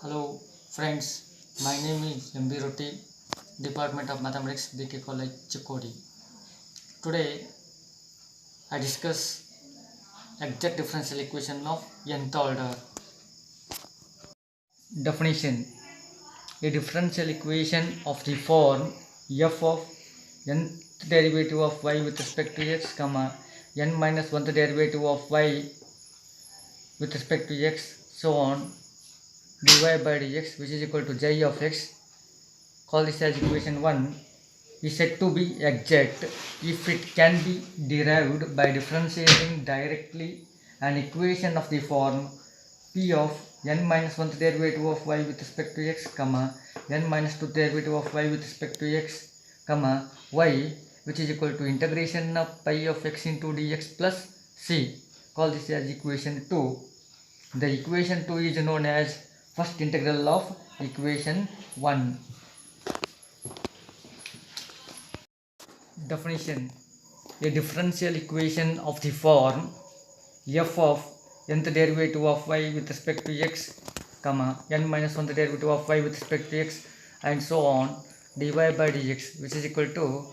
Hello friends, my name is MB Roti, Department of Mathematics, BK College, Chikkodi. Today I discuss exact differential equation of nth order. Definition: a differential equation of the form f of nth derivative of y with respect to x, n minus 1th derivative of y with respect to x, so on, dy by dx, which is equal to j of x, call this as equation 1, is said to be exact if it can be derived by differentiating directly an equation of the form p of n minus 1th derivative of y with respect to x, n minus 2th derivative of y with respect to x, y, which is equal to integration of pi of x into dx plus c. Call this as equation 2. The equation 2 is known as first integral of equation 1. Definition: a differential equation of the form f of nth derivative of y with respect to x, n minus 1th derivative of y with respect to x, and so on, dy by dx, which is equal to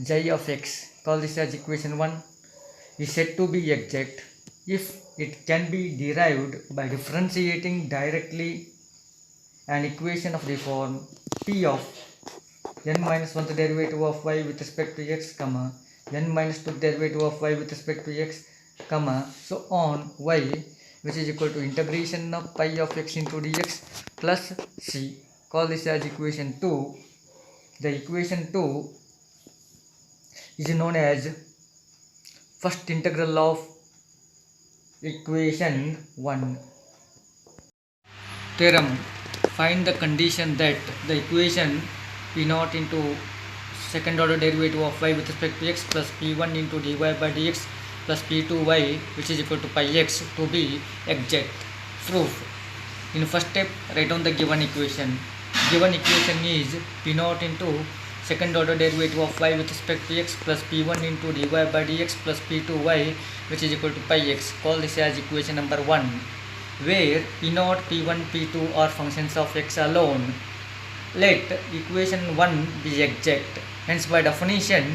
j of x, call this as equation 1, is said to be exact if it can be derived by differentiating directly an equation of the form p of n minus 1th derivative of y with respect to x, n minus 2th derivative of y with respect to x, so on, y, which is equal to integration of pi of x into dx plus c. Call this as equation 2. The equation 2 is known as first integral of equation 1. Theorem: find the condition that the equation p0 into second order derivative of y with respect to x plus p1 into dy by dx plus p2y, which is equal to pi x, to be exact. Proof: in first step, write down the given equation. Given equation is p0 into second order derivative of y with respect to x plus p1 into dy by dx plus p2y, which is equal to pi x. Call this as equation number 1, where p0, p1, p2 are functions of x alone. Let equation 1 be exact. Hence, by definition,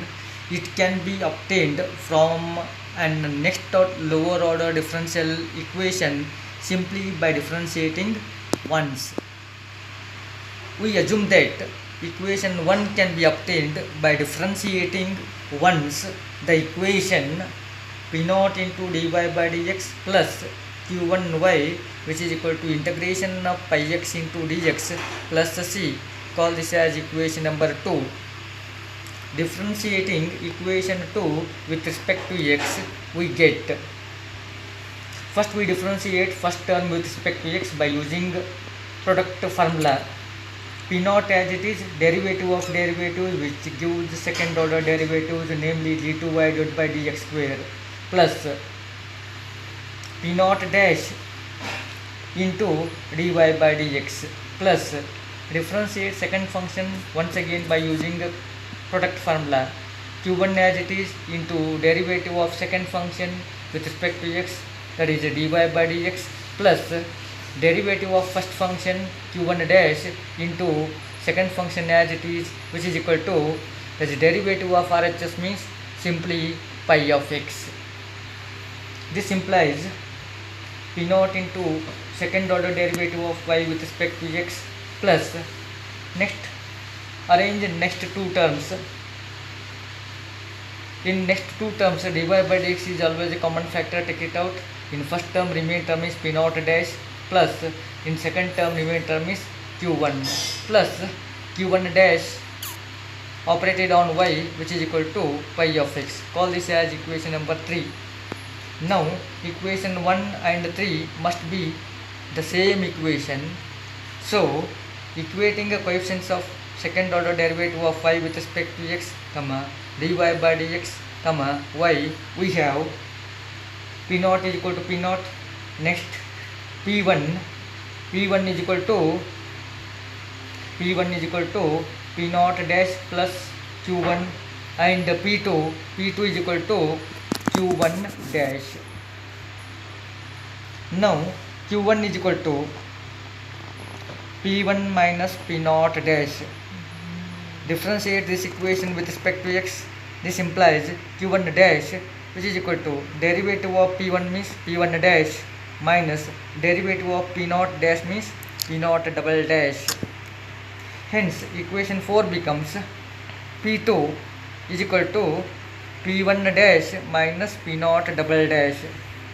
it can be obtained from an next or lower order differential equation simply by differentiating once. We assume that equation 1 can be obtained by differentiating once the equation p0 into dy by dx plus q1y, which is equal to integration of pi x into dx plus c. Call this as equation number 2. Differentiating equation 2 with respect to x, we get, first we differentiate first term with respect to x by using product formula. p0 as it is derivative of derivatives, which gives second order derivatives, namely d2y divided by dx square, plus p0 dash into dy by dx, plus differentiate second function once again by using product formula. q1 as it is into derivative of second function with respect to x, that is dy by dx, plus derivative of first function q1 dash into second function as it is, which is equal to, as derivative of RHS means simply pi of x. This implies p0 into second order derivative of y with respect to x, plus next arrange next two terms. In next two terms, dy by dx is always a common factor, take it out. In first term, remaining term is p0 dash, plus in second term, remaining term is q1, plus q1 dash operated on y, which is equal to pi of x. Call this as equation number 3. Now equation 1 and 3 must be the same equation, so equating the coefficients of second order derivative of y with respect to x, dy by dx, y, we have p0 is equal to p0, next p1 is equal to p0 dash plus q1, and p2 is equal to q1 dash. Now q1 is equal to p1 minus p naught dash. Differentiate this equation with respect to x. This implies q1 dash, which is equal to derivative of p1 means p1 dash minus derivative of p naught dash means p naught double dash. Hence equation 4 becomes p2 is equal to p1 dash minus p naught double dash.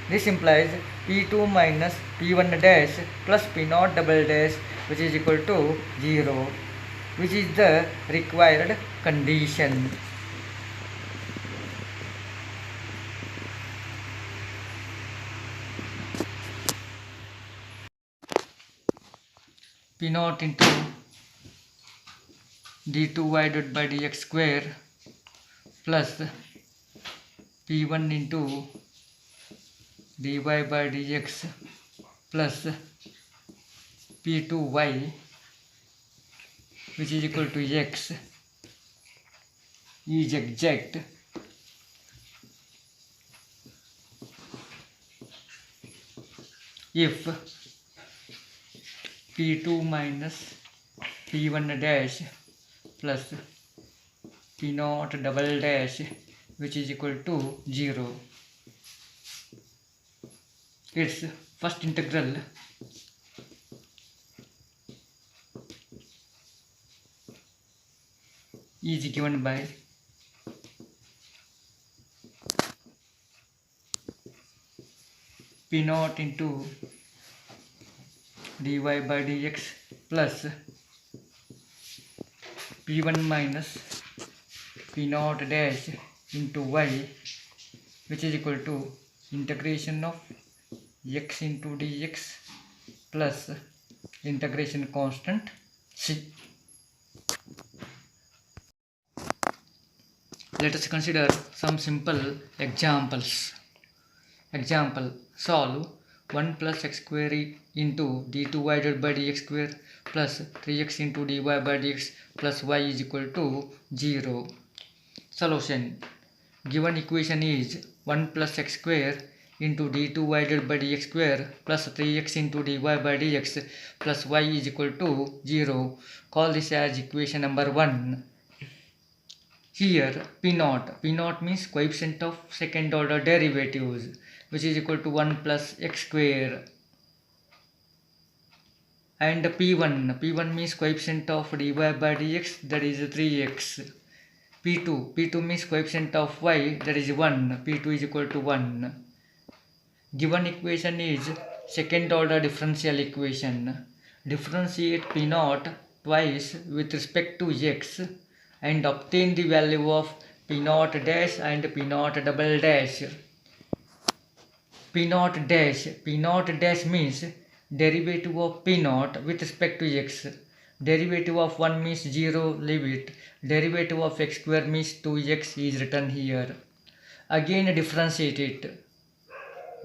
This implies p2 minus p1 dash plus p naught double dash, which is equal to 0, which is the required condition. P naught into d2y divided by dx square plus p1 into dy by dx plus p2y, which is equal to x, is exact if p2 minus p1 dash plus p naught double dash, which is equal to 0. Its first integral is given by p naught into dy by dx plus p1 minus p naught dash into y, which is equal to integration of x into dx plus integration constant c. Let us consider some simple examples. Example: solve 1 plus x square into d2y divided by dx square plus 3x into dy by dx plus y is equal to 0. Solution: given equation is 1 plus x square into d2y divided by dx square plus 3x into dy by dx plus y is equal to 0. Call this as equation number 1. Here p naught means coefficient of second order derivatives, which is equal to 1 plus x square, and p1 means coefficient of dy by dx, that is 3x. p2 means coefficient of y, that is 1. p2 is equal to 1. Given equation is second order differential equation. Differentiate p naught twice with respect to x and obtain the value of p naught dash and p naught double dash. P naught dash means derivative of p naught with respect to x. Derivative of 1 means 0, leave it. Derivative of x square means 2x is written here. Again differentiate it.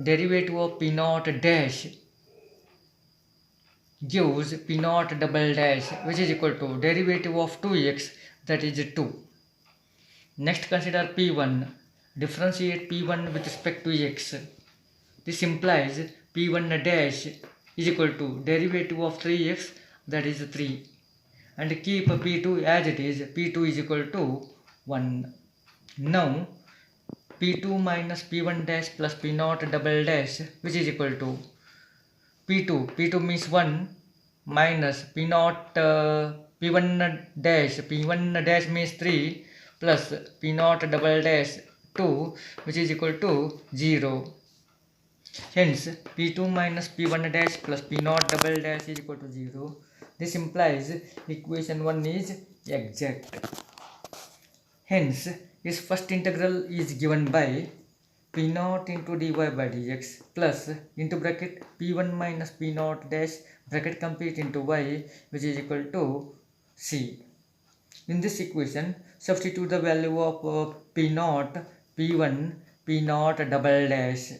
Derivative of p naught dash gives p naught double dash, which is equal to derivative of 2x, that is 2. Next consider p1. Differentiate p1 with respect to x. This implies p1 dash is equal to derivative of 3x, that is 3. And keep p2 as it is. p2 is equal to 1. Now p2 minus p1 dash plus p naught double dash, which is equal to p2 means 1 minus p naught p1 dash means 3 plus p naught double dash 2, which is equal to 0. Hence p2 minus p1 dash plus p naught double dash is equal to 0. This implies equation 1 is exact. Hence its first integral is given by p naught into dy by dx plus into bracket p1 minus p naught dash bracket complete into y, which is equal to c. In this equation substitute the value of p naught, p1, p naught double dash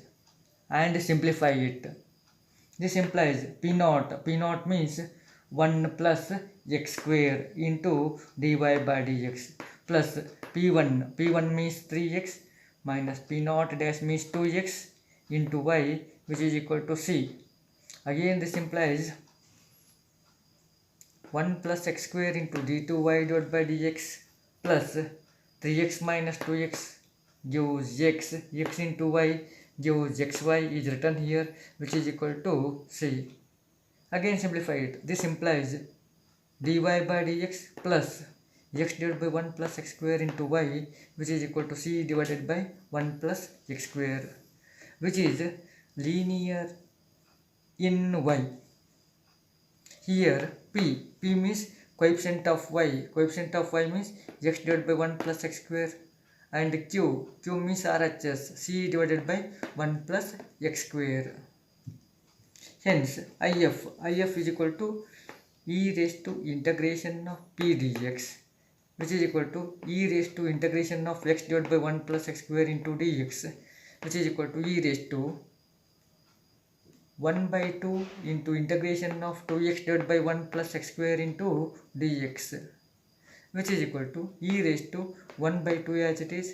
and simplify it. This implies p naught means 1 plus x square into dy by dx plus p1 means 3x minus p naught dash means 2x into y, which is equal to c. Again this implies 1 plus x square into d2y divided by dx plus 3x minus 2x gives x, x into y gives xy is written here, which is equal to c. Again simplify it. This implies dy by dx plus x divided by 1 plus x square into y, which is equal to c divided by 1 plus x square, which is linear in y. Here p means coefficient of y. Coefficient of y means x divided by 1 plus x square, and q means RHS, c divided by 1 plus x square. Hence if is equal to e raised to integration of p dx, which is equal to e raised to integration of x divided by 1 plus x square into dx, which is equal to e raised to 1 by 2 into integration of 2x divided by 1 plus x square into dx, which is equal to e raised to 1 by 2 as it is.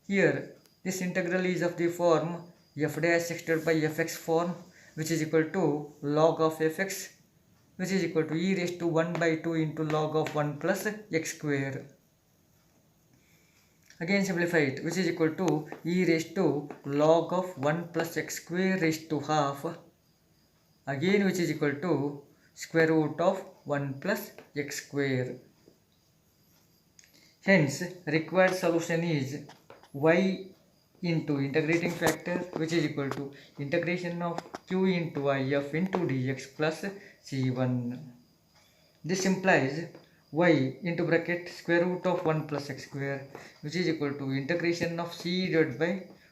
Here this integral is of the form f dash x divided by fx form, which is equal to log of fx, which is equal to e raised to 1 by 2 into log of 1 plus x square. Again simplify it, which is equal to e raised to log of 1 plus x square raised to half, again which is equal to square root of 1 plus x square. Hence required solution is y into integrating factor, which is equal to integration of q into if into dx plus c1. This implies y into bracket square root of 1 plus x square, which is equal to integration of c divided by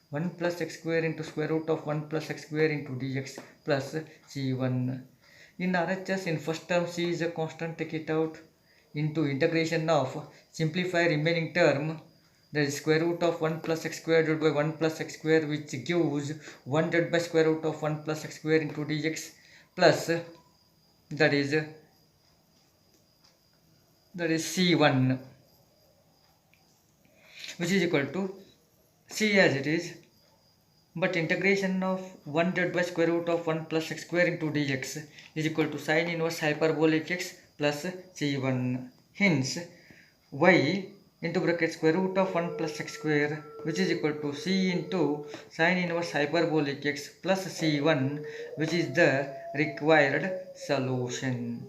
1 plus x square into square root of 1 plus x square into dx plus c1. In RHS, in first term c is a constant, take it out, into integration of simplify remaining term, that is square root of 1 plus x square divided by 1 plus x square, which gives 1 divided by square root of 1 plus x square into dx plus that is c1, which is equal to c as it is, but integration of 1 divided by square root of 1 plus x square into dx is equal to sine inverse hyperbolic x plus c1. Hence y into bracket square root of 1 plus x square, which is equal to c into sine inverse hyperbolic x plus c1, which is the required solution.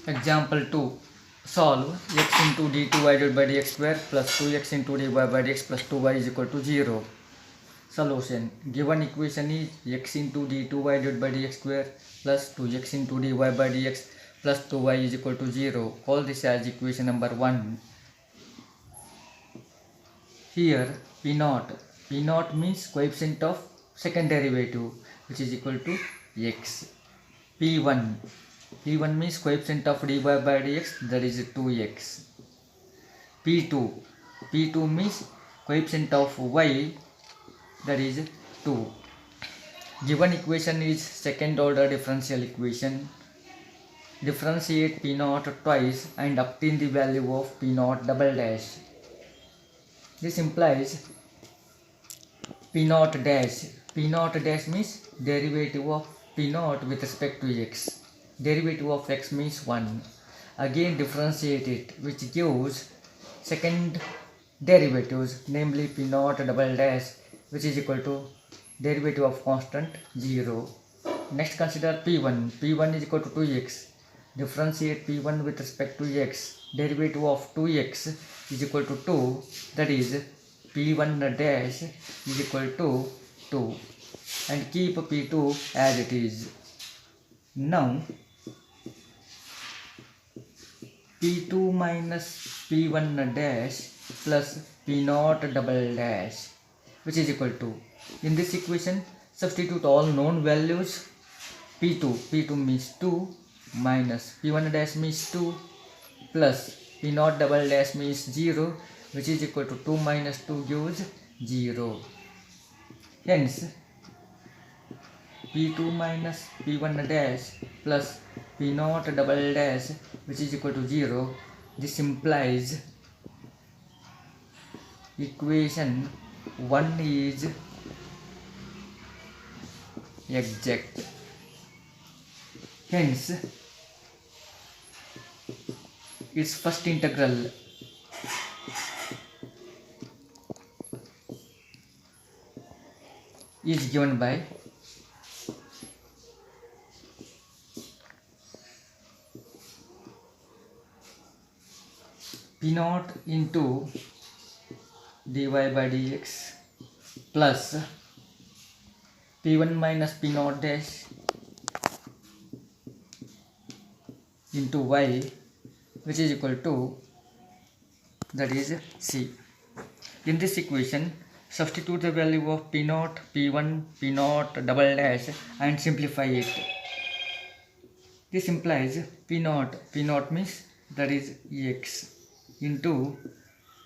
Example 2. Solve x into d2y divided by dx square plus 2x into dy by dx plus 2y is equal to 0. Solution. Given equation is x into d2y divided by dx square plus 2x into dy by dx plus 2y is equal to 0. Call this as equation number 1. Here P0 means coefficient of second derivative, which is equal to x. P1 means coefficient of dy by dx, that is 2x. P2 means coefficient of y, that is 2. Given equation is second order differential equation. Differentiate P0 twice and obtain the value of P0 double dash. This implies P0 dash means derivative of P0 with respect to x. Derivative of x means 1. Again differentiate it, which gives second derivatives, namely P0 double dash, which is equal to derivative of constant 0. Next consider P1. P1 is equal to 2x. Differentiate P1 with respect to x. Derivative of 2x is equal to 2, that is P1 dash is equal to 2, and keep P2 as it is. Now P2 minus P1 dash plus P0 double dash, which is equal to, in this equation substitute all known values. P2 means 2 minus P1 dash means 2 plus P0 double dash means 0, which is equal to 2 minus 2 gives 0. Hence P2 minus P1 dash plus P naught double dash, which is equal to 0. This implies equation 1 is exact. Hence, its first integral is given by P naught into dy by dx plus P1 minus P naught dash into y, which is equal to, that is C. In this equation, substitute the value of P naught, P1, P naught double dash and simplify it. This implies P naught means that is Ex into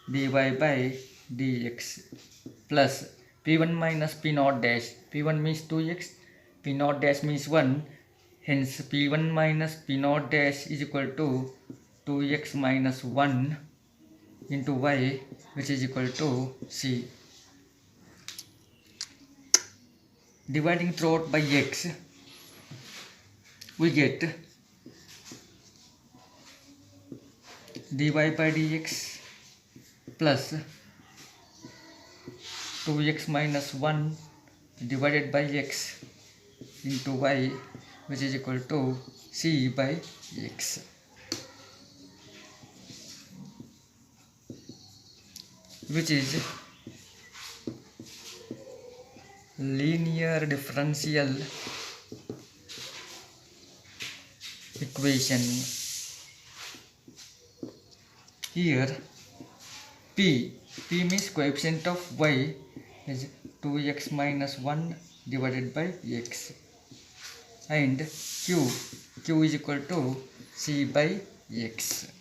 dy by dx plus P1 minus P naught dash. P1 means 2x, P naught dash means 1. Hence P1 minus P naught dash is equal to 2x minus 1 into y, which is equal to C. Dividing throughout by x, we get dy by dx plus 2x minus 1 divided by x into y, which is equal to C by x. Which is linear differential equation. Here P means coefficient of y is 2x minus 1 divided by x, and Q is equal to C by x.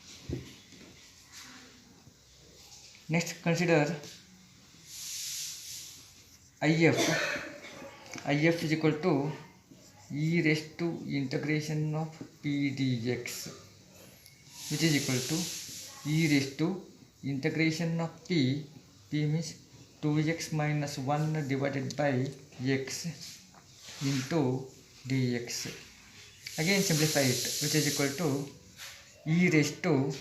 Next, consider IF is equal to e raised to integration of p dx, which is equal to e raised to integration of p means 2x minus 1 divided by x into dx. Again simplify it, which is equal to e raised to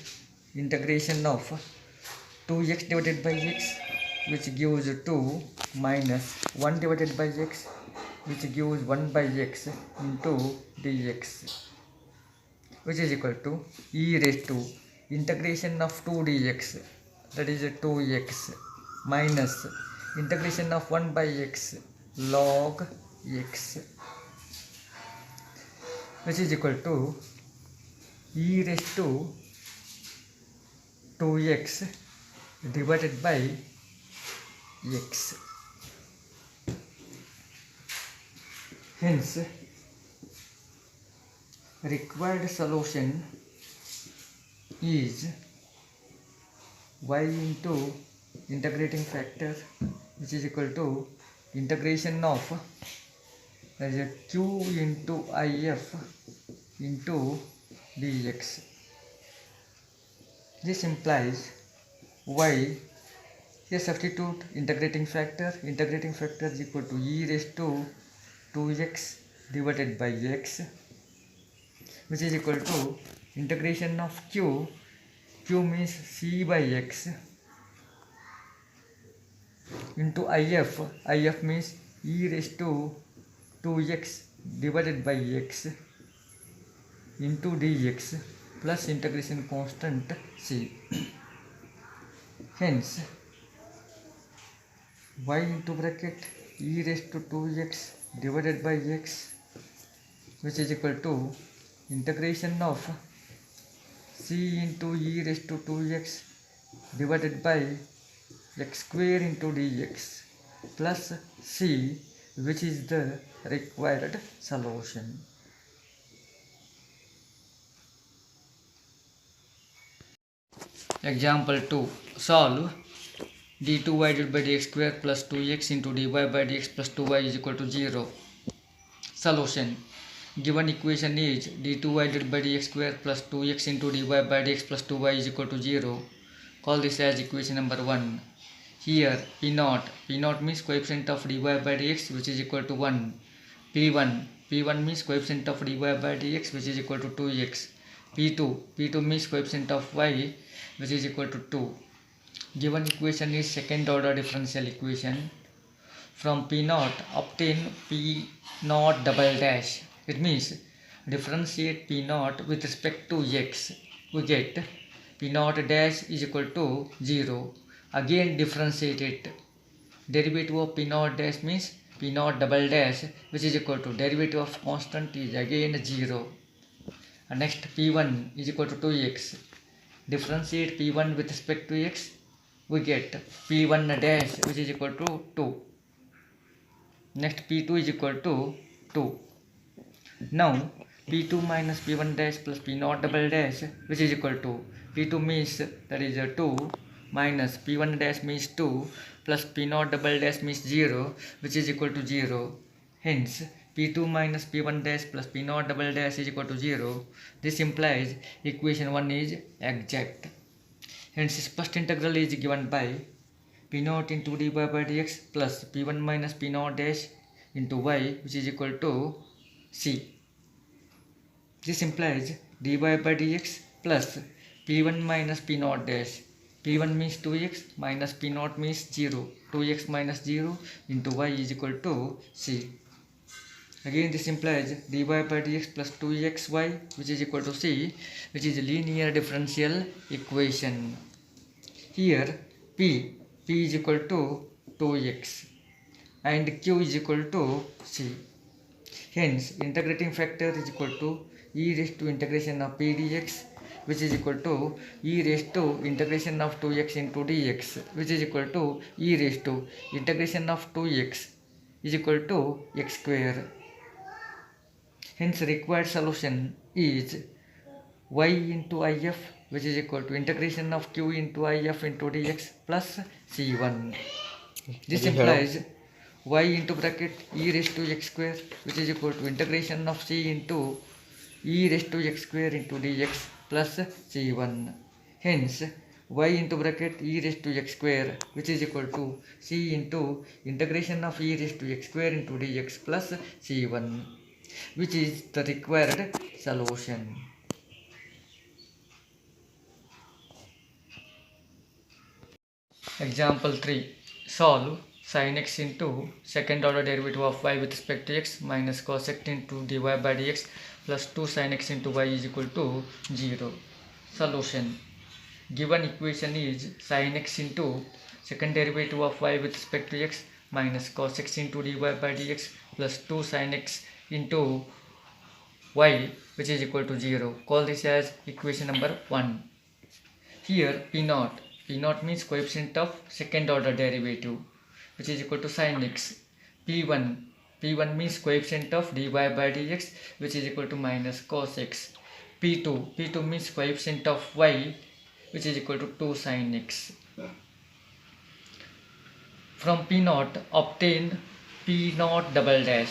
integration of 2x divided by x, which gives 2 minus 1 divided by x, which gives 1 by x into dx, which is equal to e raised to integration of 2 dx, that is 2x, minus integration of 1 by x log x, which is equal to e raised to 2x divided by x. Hence, required solution is y into integrating factor, which is equal to integration of q into if into dx. This implies y, here substitute integrating factor is equal to e raised to 2x divided by x, which is equal to integration of q means c by x into if means e raised to 2x divided by x into dx plus integration constant c. Hence y into bracket e raised to 2x divided by x, which is equal to integration of c into e raised to 2x divided by x square into dx plus c, which is the required solution. Example 2. Solve d2y divided by dx square plus 2x into dy by dx plus 2y is equal to 0. Solution. Given equation is d2 divided by dx square plus 2x into dy by dx plus 2y is equal to 0. Call this as equation number 1. Here P0 means coefficient of dy by dx which is equal to 1. P1 means coefficient of dy by dx which is equal to 2x. P2 means coefficient of y which is equal to 2. Given equation is second order differential equation. From P0 obtain P0 double dash. It means differentiate P0 with respect to x. We get P0 dash is equal to 0. Again differentiate it. Derivative of P0 dash means P0 double dash which is equal to derivative of constant is again 0. And next P1 is equal to 2x. Differentiate P1 with respect to x. We get P1 dash which is equal to 2. Next P2 is equal to 2. Now P2 minus P1 dash plus P0 double dash which is equal to P2 means that is 2 minus P1 dash means 2 plus P0 double dash means 0 which is equal to 0. Hence P2 minus P1 dash plus P0 double dash is equal to 0. This implies equation 1 is exact. Hence first integral is given by P0 into dy by dx plus P1 minus P0 dash into y which is equal to c. This implies dy by dx plus P1 minus P0 dash. P1 means 2x minus P0 means 0. 2x minus 0 into y is equal to c. Again this implies dy by dx plus 2xy which is equal to c, which is a linear differential equation. Here P is equal to 2x and Q is equal to C. Hence integrating factor is equal to e raised to integration of P dx which is equal to e raised to integration of 2x into dx which is equal to e raised to integration of 2x is equal to x square. Hence required solution is y into if which is equal to integration of q into if into dx plus c1. This implies y into bracket e raised to x square which is equal to integration of c into e raised to x square into dx plus c1. Hence y into bracket e raised to x square which is equal to c into integration of e raised to x square into dx plus c1, which is the required solution. Example 3. Solve sin x into second order derivative of y with respect to x minus cos x into dy by dx plus 2 sin x into y is equal to 0. Solution. Given equation is sin x into second derivative of y with respect to x minus cos x into dy by dx plus 2 sin x into y which is equal to 0. Call this as equation number 1. Here P0 means coefficient of second order derivative which is equal to sin x. P1 means coefficient of dy by dx which is equal to minus cos x. P2 means coefficient of y which is equal to 2 sin x. From P0 obtain P0 double dash.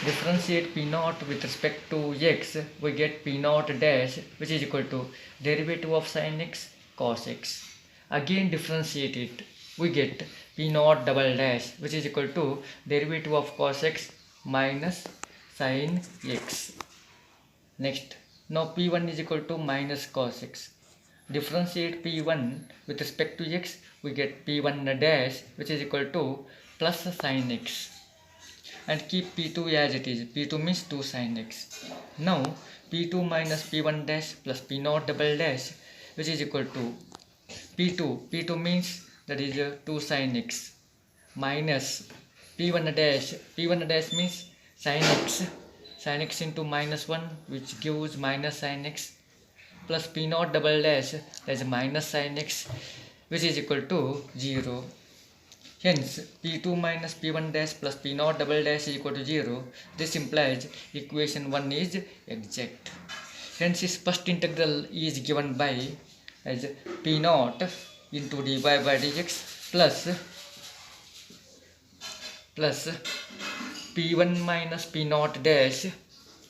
Differentiate P0 with respect to x, we get P0 dash which is equal to derivative of sin x cos x. Again differentiate it, we get P0 double dash which is equal to derivative of cos x minus sin x. Next, now P1 is equal to minus cos x. Differentiate P1 with respect to x, we get P1 dash which is equal to plus sin x. And keep P2 as it is. P2 means 2 sin x. Now P2 minus P1 dash plus P0 double dash which is equal to P2 means that is 2 sin x minus P1 dash means sin x into minus 1 which gives minus sin x plus P0 double dash that is minus sin x which is equal to 0. Hence P2 minus P1 dash plus P0 double dash is equal to 0. This implies equation 1 is exact. Hence its first integral is given by as P0 into dy by dx plus P1 minus P naught dash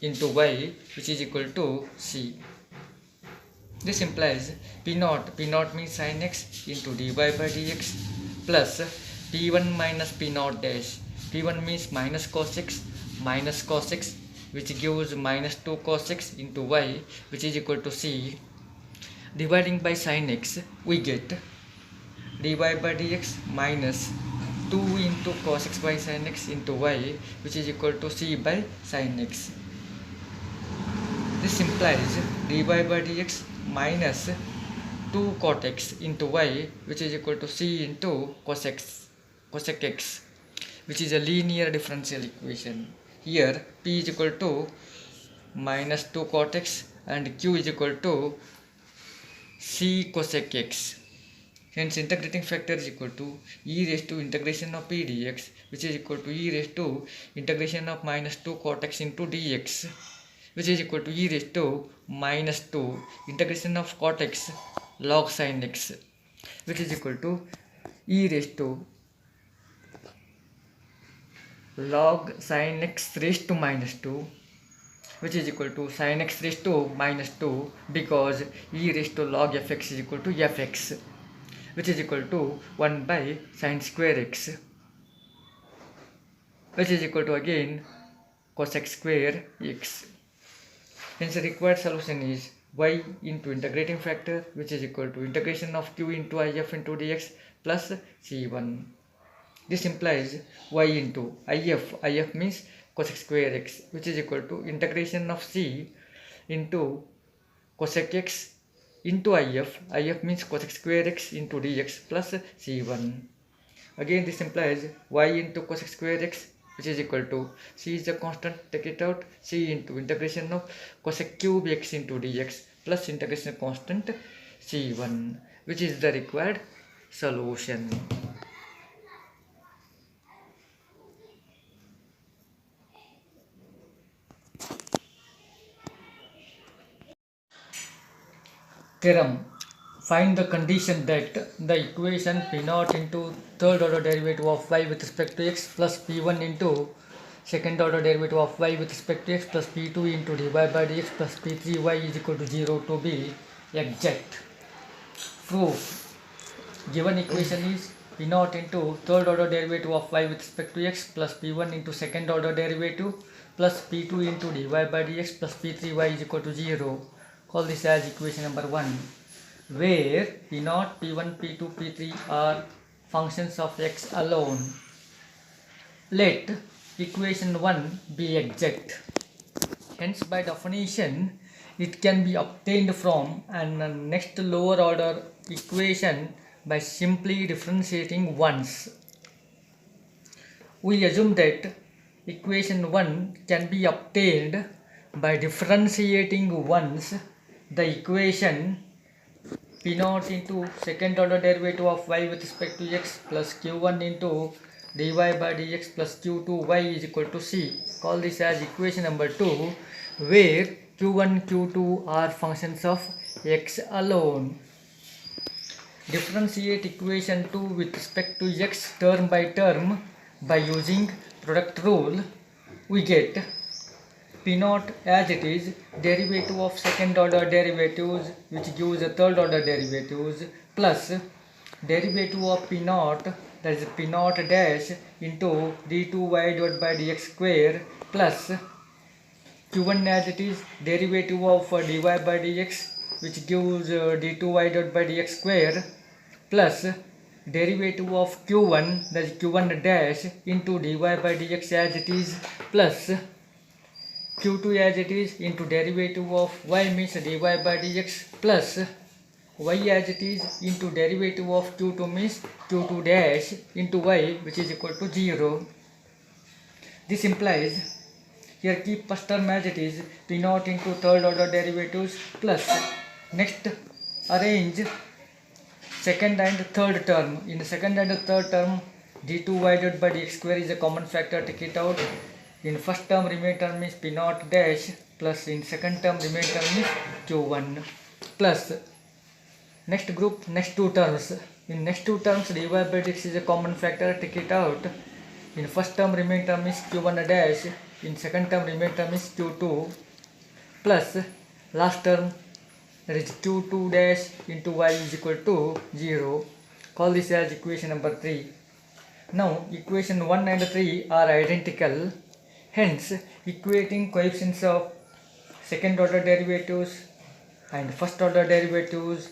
into y, which is equal to C. This implies P naught means sin x into dy by dx plus P1 minus P naught dash. P1 means minus cos x, which gives minus 2 cos x into y, which is equal to C. Dividing by sin x, we get dy by dx minus 2 into cos x by sin x into y, which is equal to C by sin x. This implies dy by dx minus 2 cot x into y, which is equal to C into cosec x, which is a linear differential equation. Here P is equal to minus 2 cot x and Q is equal to C cosec x. Hence integrating factor is equal to e raised to integration of P dx, which is equal to e raised to integration of minus 2 cot x into dx, which is equal to e raised to minus 2 integration of cot x log sin x, which is equal to e raised to log sin x raised to minus 2, which is equal to sin x raised to minus 2, because e raised to log fx is equal to fx, which is equal to 1 by sin square x, which is equal to again cosec square x. Hence the required solution is y into integrating factor, which is equal to integration of q into if into dx plus c1. This implies y into if means cosec square x, which is equal to integration of c into cosec x into if means cosec square x into dx plus c1. Again this implies y into cosec square x, which is equal to c is a constant, take it out, c into integration of cosec cube x into dx plus integration constant c1, which is the required solution. Theorem: find the condition that the equation P0 into third order derivative of y with respect to x plus P1 into second order derivative of y with respect to x plus P2 into dy by dx plus P3y is equal to 0 to be exact. Proof: given equation is P0 into third order derivative of y with respect to x plus P1 into second order derivative plus P2 into dy by dx plus P3y is equal to 0. Call this as equation number 1, where P0, P1, P2, P3 are functions of x alone. Let equation 1 be exact. Hence by definition it can be obtained from an next lower order equation by simply differentiating once. We assume that equation 1 can be obtained by differentiating once the equation P0 into second order derivative of y with respect to x plus q1 into dy by dx plus q2 y is equal to c. Call this as equation number 2, where q1, q2 are functions of x alone. Differentiate equation 2 with respect to x term by term by using product rule. We get P0 as it is, derivative of second order derivatives, which gives a third order derivatives, plus derivative of P0, that is P0 dash into d2y divided by dx square, plus q1 as it is, derivative of dy by dx, which gives d2y divided by dx square, plus derivative of q1, that is q1 dash into dy by dx as it is, plus q2 as it is into derivative of y means dy by dx, plus y as it is into derivative of q2 means q2 dash into y, which is equal to 0. This implies, here keep first term as it is, P0 into third order derivatives, plus next arrange second and third term. In the second and third term, d2y divided by dx square is a common factor, take it out. In first term remaining term is P0 dash, plus in second term remaining term is q1, plus next group next two terms. In next two terms dy by dx is a common factor, take it out. In first term remaining term is q1 dash, in second term remaining term is q2 plus last term, that is q2 dash into y is equal to 0. Call this as equation number 3. Now equation 1 and 3 are identical, hence equating coefficients of second order derivatives and first order derivatives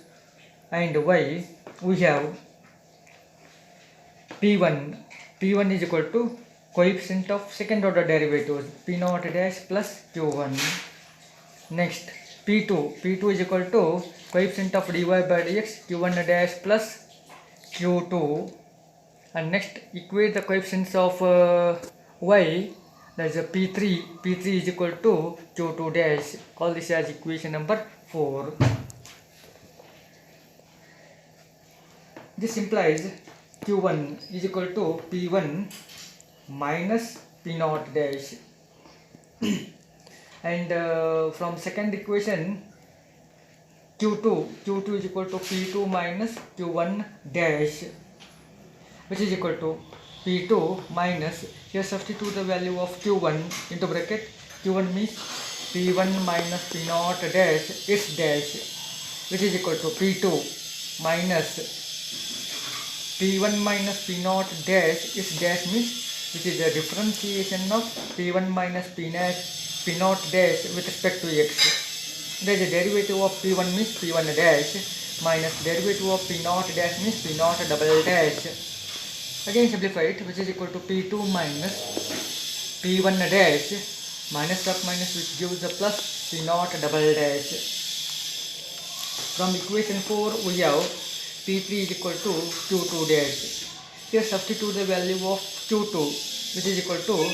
and y, we have P1 is equal to coefficient of second order derivatives P0 dash plus Q1. Next P2 is equal to coefficient of dy by dx Q1 dash plus Q2. And next equate the coefficients of y, that is P3 is equal to Q2 dash. Call this as equation number 4. This implies Q1 is equal to P1 minus P0 dash. And from second equation, Q2 is equal to P2 minus Q1 dash, which is equal to P2 minus, here substitute the value of Q1 into bracket. Q1 means P1 minus P0 dash is dash, which is equal to P2 minus P1 minus P0 dash is dash means, which is the differentiation of P1 minus P0 dash with respect to x. There is a derivative of P1 means P1 dash minus derivative of P0 dash means P0 double dash. Again simplify it, which is equal to P2 minus P1 dash minus dot minus, which gives the plus P0 double dash. From equation 4 we have P3 is equal to Q2 dash. Here substitute the value of Q2, which is equal to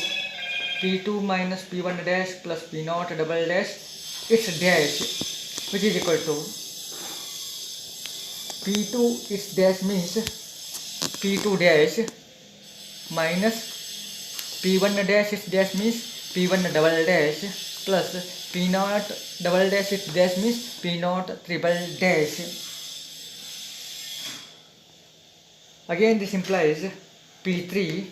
P2 minus P1 dash plus P0 double dash, its dash, which is equal to P2 its dash means P2 dash minus P1 dash its dash means P1 double dash plus P0 double dash its dash means P0 triple dash. Again this implies P3,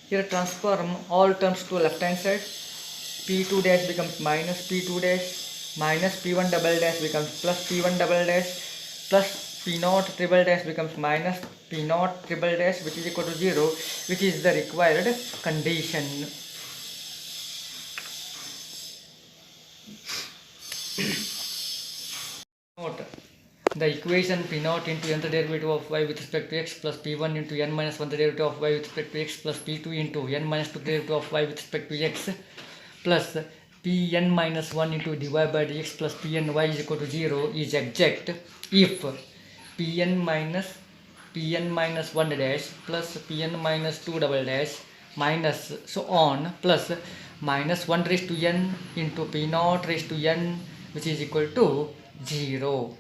here transform all terms to left hand side. P2 dash becomes minus P2 dash, minus P1 double dash becomes plus P1 double dash, plus P0 triple dash becomes minus P0 triple dash, which is equal to 0, which is the required condition. Note: the equation P0 into nth derivative of y with respect to x plus P1 into n minus 1th derivative of y with respect to x plus P2 into n minus 2th derivative of y with respect to x plus Pn minus 1 into dy by dx plus Pny is equal to 0 is exact if Pn minus 1 dash plus Pn minus 2 double dash minus so on plus minus 1 raised to n into P0 raised to n, which is equal to 0.